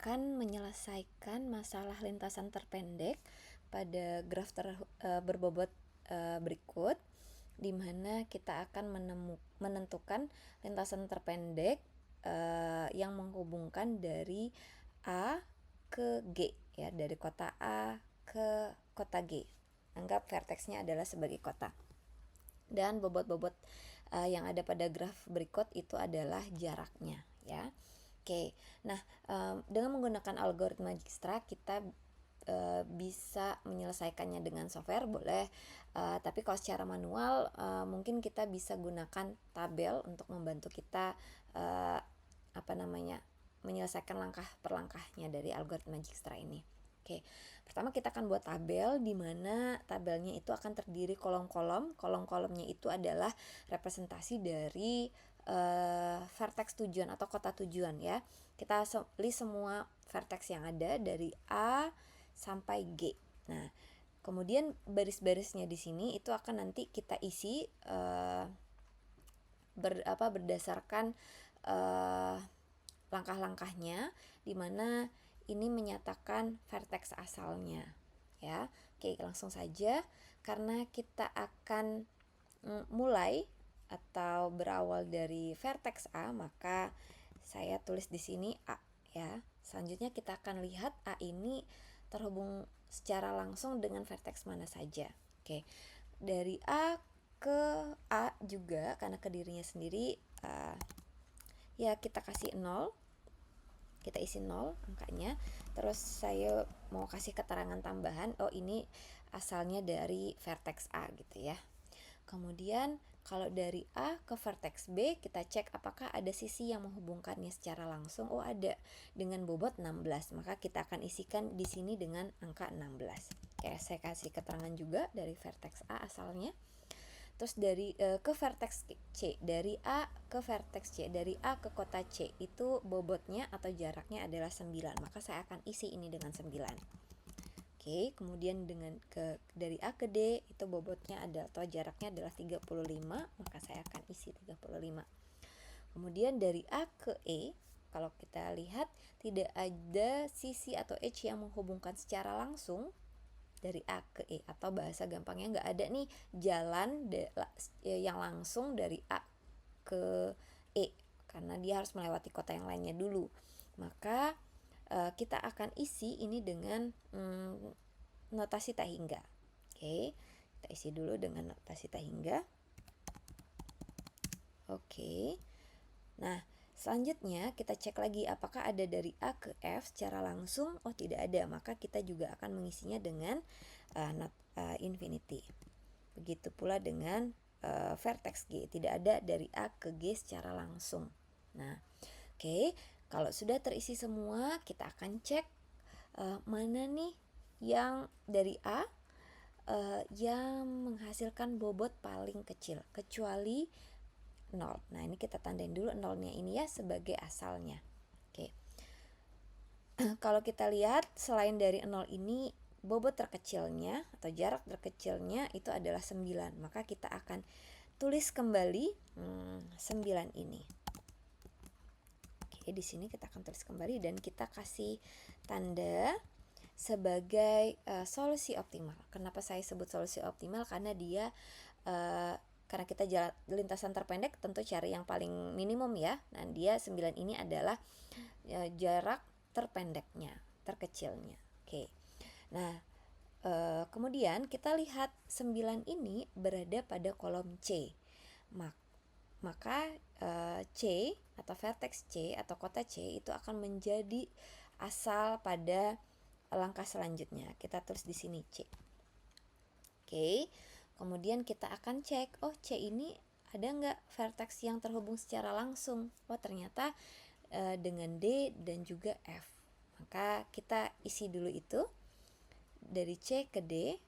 akan menyelesaikan masalah lintasan terpendek pada graf berbobot berikut, di mana kita akan menentukan lintasan terpendek yang menghubungkan dari A ke G, ya, dari kota A ke kota G. Anggap verteksnya adalah sebagai kota. Dan bobot-bobot yang ada pada graf berikut itu adalah jaraknya, ya. Oke, nah dengan menggunakan algoritma Dijkstra kita bisa menyelesaikannya dengan software, boleh, tapi kalau secara manual mungkin kita bisa gunakan tabel untuk membantu kita menyelesaikan langkah per langkahnya dari algoritma Dijkstra ini. Oke, pertama kita akan buat tabel, di mana tabelnya itu akan terdiri kolom-kolom. Kolom-kolomnya itu adalah representasi dari vertex tujuan atau kota tujuan, ya. Kita list semua vertex yang ada dari A sampai G. Nah, kemudian baris-barisnya di sini itu akan nanti kita isi berdasarkan langkah-langkahnya, di mana ini menyatakan vertex asalnya, ya. Oke, langsung saja, karena kita akan mulai atau berawal dari vertex A, maka saya tulis di sini A, ya. Selanjutnya kita akan lihat A ini terhubung secara langsung dengan vertex mana saja. Oke, dari A ke A juga, karena ke dirinya sendiri, ya kita kasih 0, kita isi 0 angkanya. Terus saya mau kasih keterangan tambahan, oh ini asalnya dari vertex A gitu, ya. Kemudian kalau dari A ke vertex B, kita cek apakah ada sisi yang menghubungkannya secara langsung. Oh, ada, dengan bobot 16. Maka kita akan isikan di sini dengan angka 16. Oke, saya kasih keterangan juga dari vertex A asalnya. Terus dari ke vertex C, dari A ke vertex C, dari A ke kota C, itu bobotnya atau jaraknya adalah 9. Maka saya akan isi ini dengan 9. Oke, kemudian dari A ke D itu bobotnya atau jaraknya adalah 35, maka saya akan isi 35. Kemudian dari A ke E, kalau kita lihat tidak ada sisi atau edge yang menghubungkan secara langsung dari A ke E, atau bahasa gampangnya nggak ada nih jalan yang langsung dari A ke E, karena dia harus melewati kota yang lainnya dulu. Maka kita akan isi ini dengan notasi tak hingga. Oke, kita isi dulu dengan notasi tak hingga. Oke, nah selanjutnya kita cek lagi apakah ada dari A ke F secara langsung. Oh, tidak ada, maka kita juga akan mengisinya dengan infinity. Begitu pula dengan vertex G, tidak ada dari A ke G secara langsung. Nah, oke, kalau sudah terisi semua, kita akan cek mana nih yang dari A yang menghasilkan bobot paling kecil, kecuali 0. Nah, ini kita tandain dulu 0-nya ini ya sebagai asalnya. Oke. Kalau kita lihat selain dari 0 ini, bobot terkecilnya atau jarak terkecilnya itu adalah 9. Maka kita akan tulis kembali 9 ini. Oke, di sini kita akan tulis kembali dan kita kasih tanda sebagai solusi optimal. Kenapa saya sebut solusi optimal? Karena dia karena kita lintasan terpendek tentu cari yang paling minimum, ya. Nah, dia 9 ini adalah jarak terpendeknya, terkecilnya. Oke. Nah, kemudian kita lihat 9 ini berada pada kolom C. Maka C atau vertex C atau kota C itu akan menjadi asal pada langkah selanjutnya. Kita tulis di sini C. Oke. Kemudian kita akan cek, oh C ini ada nggak vertex yang terhubung secara langsung? Oh, ternyata dengan D dan juga F. Maka kita isi dulu itu. Dari C ke D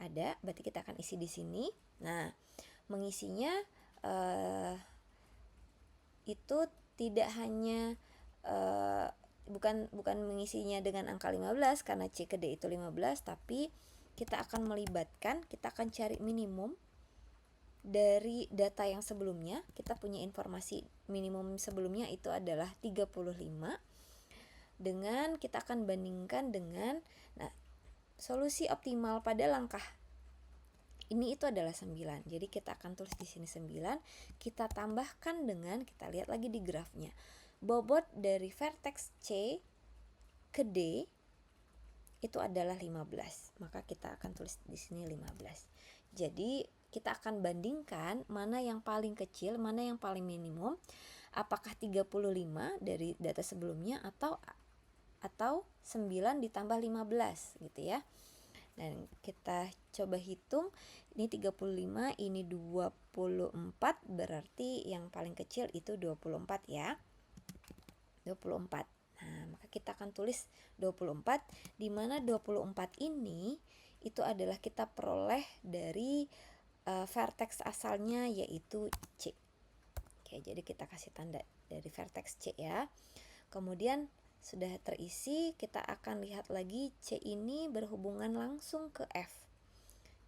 ada, berarti kita akan isi di sini. Nah, mengisinya itu tidak hanya bukan mengisinya dengan angka 15 karena C ke D itu 15, tapi kita akan kita akan cari minimum dari data yang sebelumnya. Kita punya informasi minimum sebelumnya itu adalah 35. dengan kita akan bandingkan dengan solusi optimal pada langkah ini itu adalah 9. Jadi kita akan tulis di sini 9, kita tambahkan dengan, kita lihat lagi di grafnya, bobot dari vertex C ke D itu adalah 15. Maka kita akan tulis di sini 15. Jadi kita akan bandingkan mana yang paling kecil, mana yang paling minimum. Apakah 35 dari data sebelumnya atau 9 ditambah 15 gitu ya. Dan kita coba hitung, ini 35, ini 24, berarti yang paling kecil itu 24 ya. 24. Nah, maka kita akan tulis 24, di mana 24 ini itu adalah kita peroleh dari vertex asalnya yaitu C. Oke, jadi kita kasih tanda dari vertex C ya. Kemudian sudah terisi, kita akan lihat lagi C ini berhubungan langsung ke F.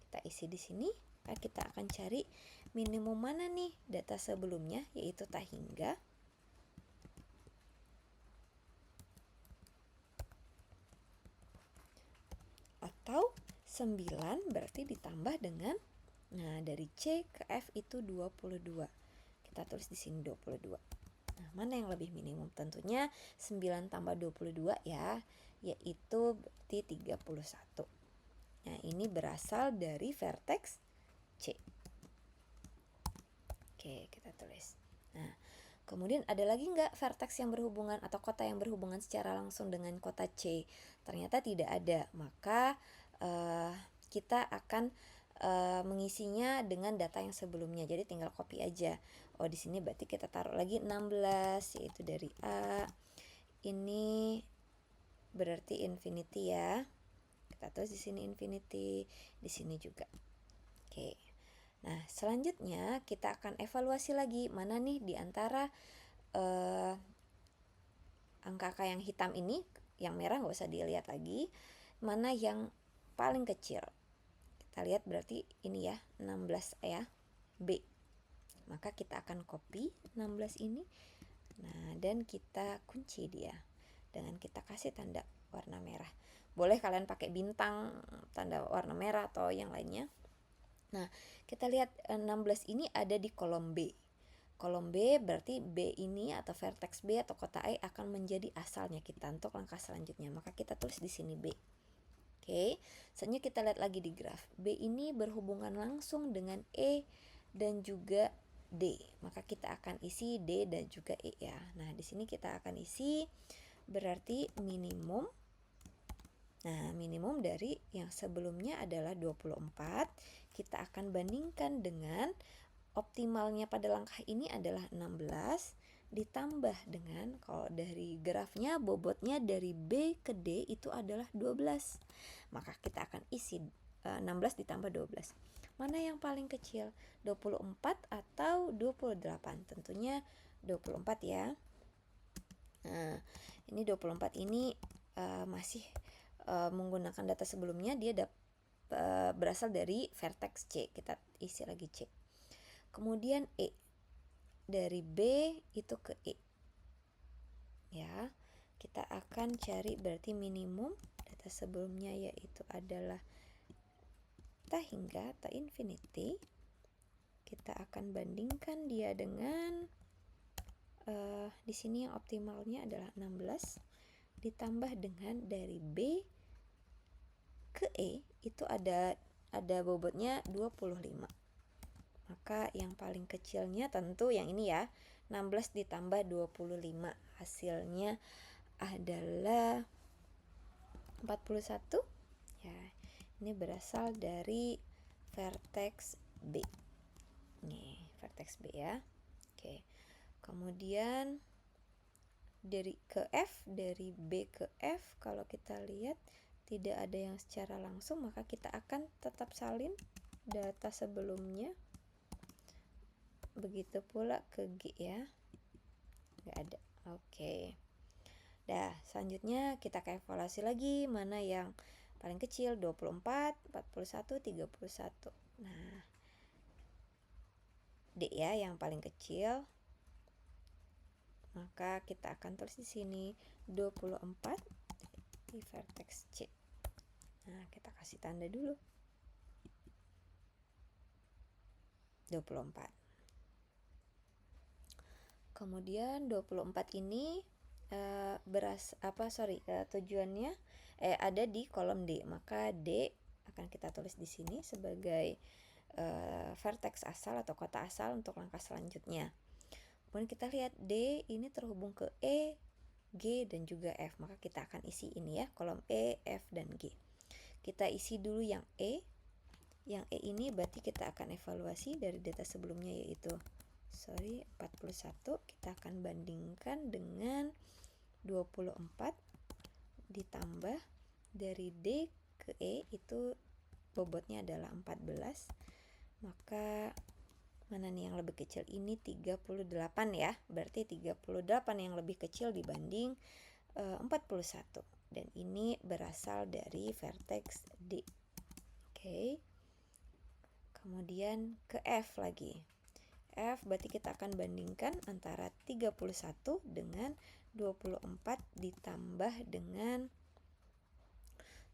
Kita isi di sini, kita akan cari minimum mana nih data sebelumnya, yaitu tak hingga. Atau 9 berarti ditambah dengan, nah dari C ke F itu 22. Kita tulis di sini 22. Nah, mana yang lebih minimum? Tentunya 9 tambah 22 ya, yaitu berarti 31. Nah, ini berasal dari vertex C. Oke, kita tulis. Nah, kemudian ada lagi nggak vertex yang berhubungan atau kota yang berhubungan secara langsung dengan kota C? Ternyata tidak ada. Maka kita akan mengisinya dengan data yang sebelumnya. Jadi tinggal copy aja. Oh, di sini berarti kita taruh lagi 16, yaitu dari A. Ini berarti infinity ya. Kita tulis di sini infinity, di sini juga. Oke. Nah, selanjutnya kita akan evaluasi lagi mana nih di antara angka-angka yang hitam ini, yang merah nggak usah dilihat lagi, mana yang paling kecil. Kita lihat berarti ini ya, 16 ya, B. Maka kita akan copy 16 ini. Nah, dan kita kunci dia dengan kita kasih tanda warna merah. Boleh kalian pakai bintang, tanda warna merah atau yang lainnya. Nah, kita lihat 16 ini ada di kolom B. Kolom B berarti B ini atau vertex B atau kota E akan menjadi asalnya kita untuk langkah selanjutnya. Maka kita tulis di sini B. Oke, selanjutnya kita lihat lagi di graf. B ini berhubungan langsung dengan E dan juga D. Maka kita akan isi D dan juga E ya. Nah, di sini kita akan isi berarti minimum. Nah, minimum dari yang sebelumnya adalah 24. Kita akan bandingkan dengan optimalnya pada langkah ini adalah 16 ditambah dengan, kalau dari grafnya bobotnya dari B ke D itu adalah 12. Maka kita akan isi 16 ditambah 12. Mana yang paling kecil? 24 atau 28? Tentunya 24 ya. Nah, ini 24 ini masih menggunakan data sebelumnya, dia berasal dari vertex C. Kita isi lagi C. Kemudian E. Dari B itu ke E. Ya, kita akan cari berarti minimum data sebelumnya yaitu adalah tak hingga atau infinity. Kita akan bandingkan dia dengan di sini yang optimalnya adalah 16 ditambah dengan dari B ke E itu ada bobotnya 25. Maka yang paling kecilnya tentu yang ini ya, 16 ditambah 25. Hasilnya adalah 41. Ya, ini berasal dari vertex B. Nih, vertex B ya. Oke. Kemudian dari B ke F, kalau kita lihat tidak ada yang secara langsung, maka kita akan tetap salin data sebelumnya. Begitu pula ke G ya, nggak ada. Oke. Dah, selanjutnya kita ke evaluasi lagi mana yang paling kecil, 24, 41, 31. Nah, D ya yang paling kecil. maka kita akan tulis di sini 24 di vertex C. Nah, kita kasih tanda dulu 24. Kemudian 24 ini tujuannya ada di kolom D, maka D akan kita tulis di sini sebagai vertex asal atau kota asal untuk langkah selanjutnya. Kemudian kita lihat D ini terhubung ke E, G, dan juga F, maka kita akan isi ini ya, kolom E, F, dan G. Kita isi dulu yang E. Yang E ini berarti kita akan evaluasi dari data sebelumnya, yaitu 41. Kita akan bandingkan dengan 24 ditambah dari D ke E, itu bobotnya adalah 14. Maka mana nih yang lebih kecil? Ini 38 ya. Berarti 38 yang lebih kecil dibanding 41. Dan ini berasal dari vertex D. Oke. Kemudian ke F lagi. F berarti kita akan bandingkan antara 31 dengan 24 ditambah dengan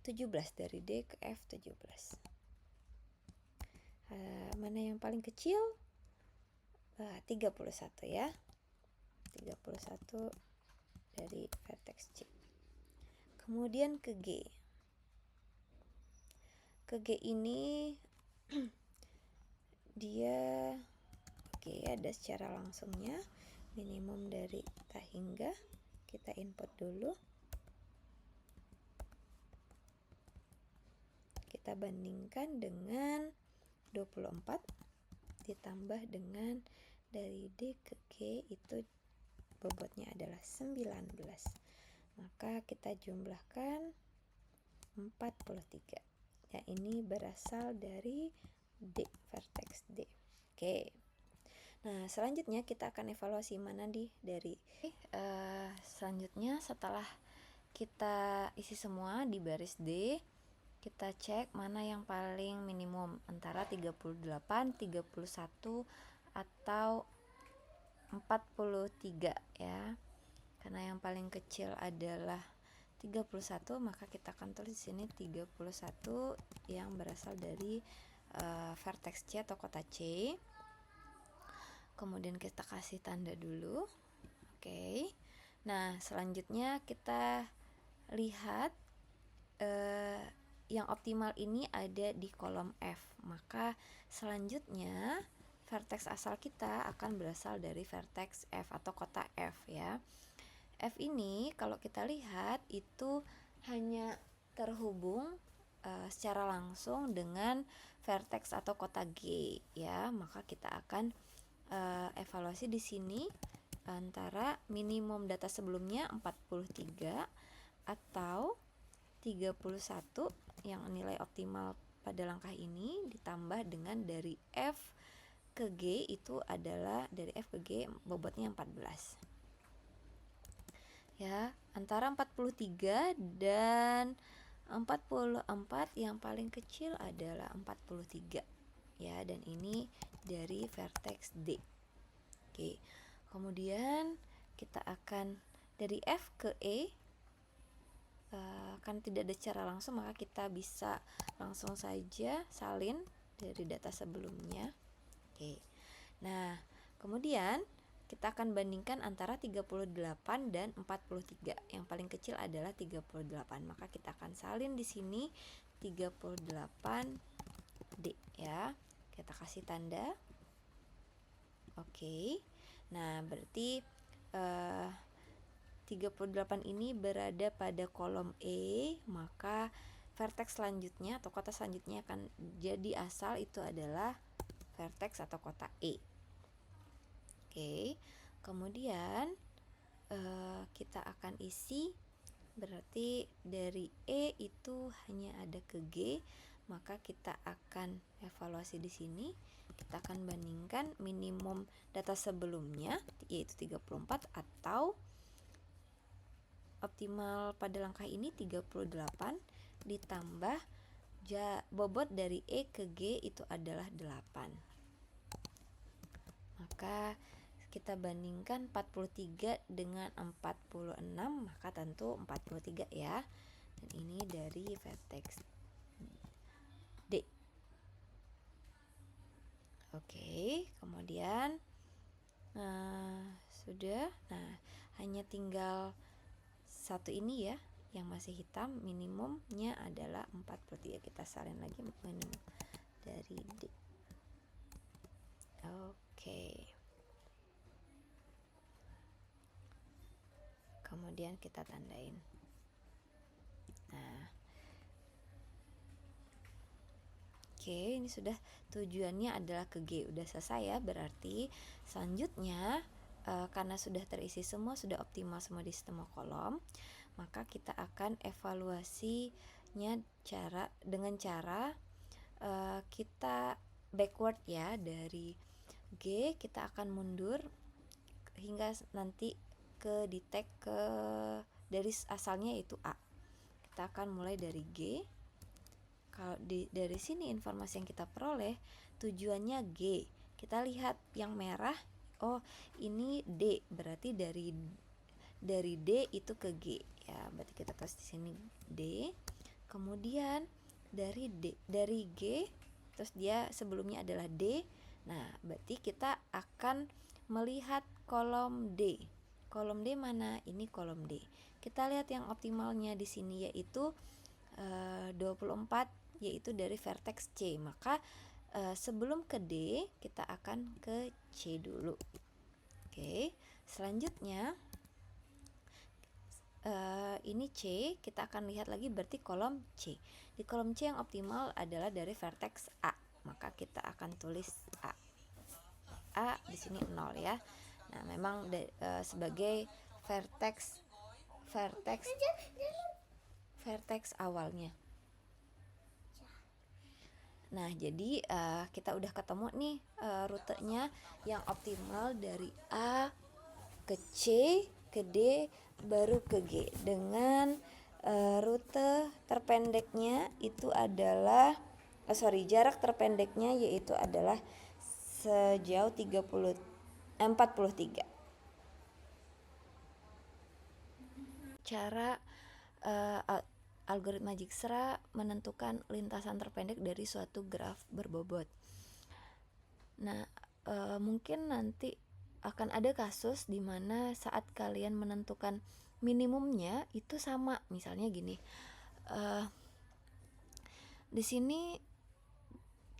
17, dari D ke F 17. Mana yang paling kecil? 31 ya. 31 dari vertex C. Kemudian ke G. Ke G ini dia ada secara langsungnya minimum dari tak hingga. Kita input dulu. Kita bandingkan dengan 24 ditambah dengan dari D ke G, itu bobotnya adalah 19. Maka kita jumlahkan 43. Ya, ini berasal dari D, vertex D. Oke. Nah, selanjutnya kita akan evaluasi mana dari selanjutnya setelah kita isi semua di baris D, kita cek mana yang paling minimum antara 38, 31 atau 43 ya. Karena yang paling kecil adalah 31, maka kita akan tulis di sini 31 yang berasal dari vertex C atau kota C. Kemudian kita kasih tanda dulu. Oke. Nah, selanjutnya kita lihat yang optimal ini ada di kolom F. Maka selanjutnya vertex asal kita akan berasal dari vertex F atau kota F ya. F ini kalau kita lihat itu hanya terhubung secara langsung dengan vertex atau kota G ya. Maka kita akan evaluasi di sini antara minimum data sebelumnya 43 atau 31 yang nilai optimal pada langkah ini ditambah dengan dari F ke G, itu adalah dari F ke G bobotnya 14 ya, antara 43 dan 44 yang paling kecil adalah 43 ya, dan ini dari vertex D. Oke. Kemudian kita akan dari F ke E, kan tidak ada secara langsung, maka kita bisa langsung saja salin dari data sebelumnya. Oke. Nah, kemudian kita akan bandingkan antara 38 dan 43. Yang paling kecil adalah 38. Maka kita akan salin di sini 38D ya. Kita kasih tanda. Oke. Nah, berarti 38 ini berada pada kolom E, maka vertex selanjutnya atau kota selanjutnya akan jadi asal itu adalah vertex atau kota E. Oke, kemudian kita akan isi, berarti dari E itu hanya ada ke G, maka kita akan evaluasi di sini. Kita akan bandingkan minimum data sebelumnya yaitu 34 atau optimal pada langkah ini 38 ditambah bobot dari E ke G itu adalah 8. Maka kita bandingkan 43 dengan 46, maka tentu 43 ya. Dan ini dari vertex D. Oke, kemudian sudah. Nah, hanya tinggal satu ini ya yang masih hitam, minimumnya adalah 43. Kita salin lagi minimum dari D. Oke. Kemudian kita tandain. Nah, oke, ini sudah tujuannya adalah ke G, udah selesai ya. Berarti selanjutnya karena sudah terisi semua, sudah optimal semua di semua kolom, maka kita akan evaluasinya dengan cara kita backward ya, dari G kita akan mundur hingga nanti ke detect dari asalnya yaitu A. Kita akan mulai dari G. Kalau dari sini informasi yang kita peroleh tujuannya G. Kita lihat yang merah, oh ini D, berarti dari D itu ke G ya. Berarti kita tulis di sini D. Kemudian dari G, terus dia sebelumnya adalah D. Nah, berarti kita akan melihat kolom D. Kolom D mana? Ini kolom D. Kita lihat yang optimalnya di sini yaitu 24, yaitu dari vertex C. Maka sebelum ke D kita akan ke C dulu. Oke, selanjutnya ini C, kita akan lihat lagi berarti kolom C. Di kolom C yang optimal adalah dari vertex A. Maka kita akan tulis A. A di sini 0 ya. Nah, memang sebagai vertex awalnya. Nah, jadi kita udah ketemu nih rutenya yang optimal dari A ke C, ke D, baru ke G. Dengan rute terpendeknya itu adalah jarak terpendeknya yaitu adalah sejauh 43. Cara algoritma Dijkstra menentukan lintasan terpendek dari suatu graf berbobot. Nah, mungkin nanti akan ada kasus di mana saat kalian menentukan minimumnya itu sama. Misalnya gini, di sini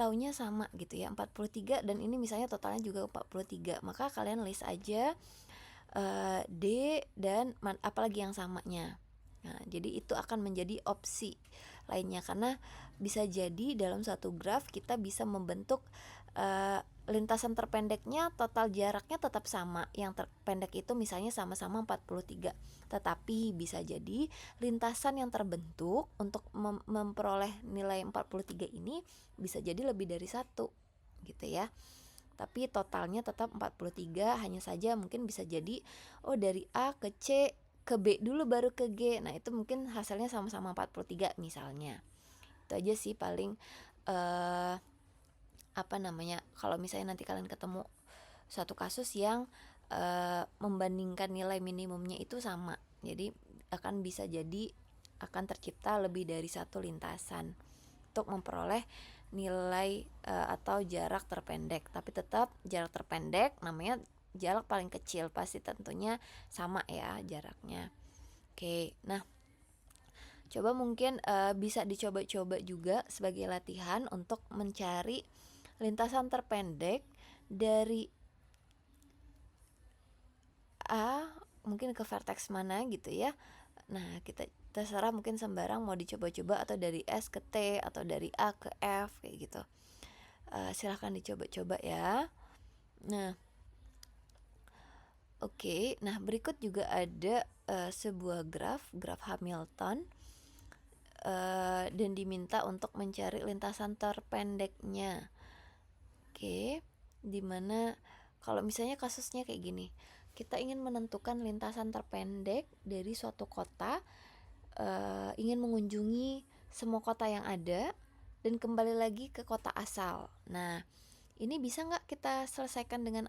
taunya sama gitu ya, 43, dan ini misalnya totalnya juga 43. Maka kalian list aja D dan apalagi yang samanya. Nah, jadi itu akan menjadi opsi lainnya, karena bisa jadi dalam satu graf kita bisa membentuk lintasan terpendeknya total jaraknya tetap sama. Yang terpendek itu misalnya sama-sama 43. Tetapi bisa jadi lintasan yang terbentuk untuk memperoleh nilai 43 ini bisa jadi lebih dari satu gitu ya. Tapi totalnya tetap 43, hanya saja mungkin bisa jadi dari A ke C ke B dulu baru ke G. Nah, itu mungkin hasilnya sama-sama 43 misalnya. Itu aja sih paling kalau misalnya nanti kalian ketemu suatu kasus yang membandingkan nilai minimumnya itu sama. Jadi bisa jadi akan tercipta lebih dari satu lintasan untuk memperoleh nilai atau jarak terpendek. Tapi tetap jarak terpendek namanya jarak paling kecil, pasti tentunya sama ya jaraknya. Oke, nah coba mungkin bisa dicoba-coba juga sebagai latihan untuk mencari lintasan terpendek dari A mungkin ke vertex mana gitu ya. Nah, kita terserah, mungkin sembarang mau dicoba-coba, atau dari S ke T atau dari A ke F kayak gitu. Silahkan dicoba-coba ya. Nah, oke. Nah, berikut juga ada sebuah graf Hamilton, dan diminta untuk mencari lintasan terpendeknya. Oke, dimana kalau misalnya kasusnya kayak gini, kita ingin menentukan lintasan terpendek dari suatu kota, ingin mengunjungi semua kota yang ada dan kembali lagi ke kota asal. Nah, Ini bisa nggak kita selesaikan dengan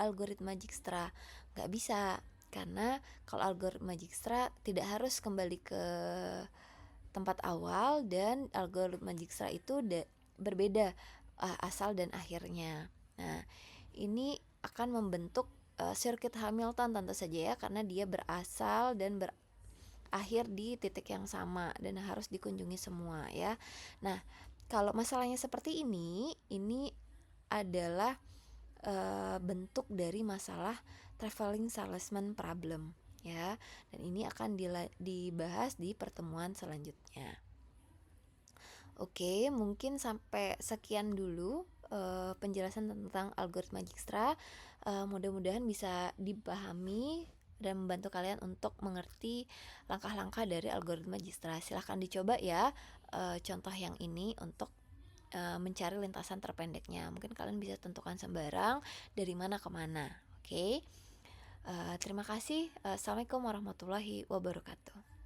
algoritma Dijkstra? Nggak bisa, karena kalau algoritma Dijkstra tidak harus kembali ke tempat awal, dan algoritma Dijkstra itu berbeda asal dan akhirnya. Nah, ini akan membentuk sirkuit Hamilton tentu saja ya, karena dia berasal dan berakhir di titik yang sama dan harus dikunjungi semua ya. Nah, kalau masalahnya seperti ini adalah bentuk dari masalah traveling salesman problem ya, dan ini akan dibahas di pertemuan selanjutnya. Oke, mungkin sampai sekian dulu penjelasan tentang algoritma Dijkstra. Mudah-mudahan bisa dipahami dan membantu kalian untuk mengerti langkah-langkah dari algoritma Dijkstra. Silahkan dicoba ya contoh yang ini untuk mencari lintasan terpendeknya. Mungkin kalian bisa tentukan sembarang dari mana ke mana. Oke. Terima kasih. Assalamualaikum warahmatullahi wabarakatuh.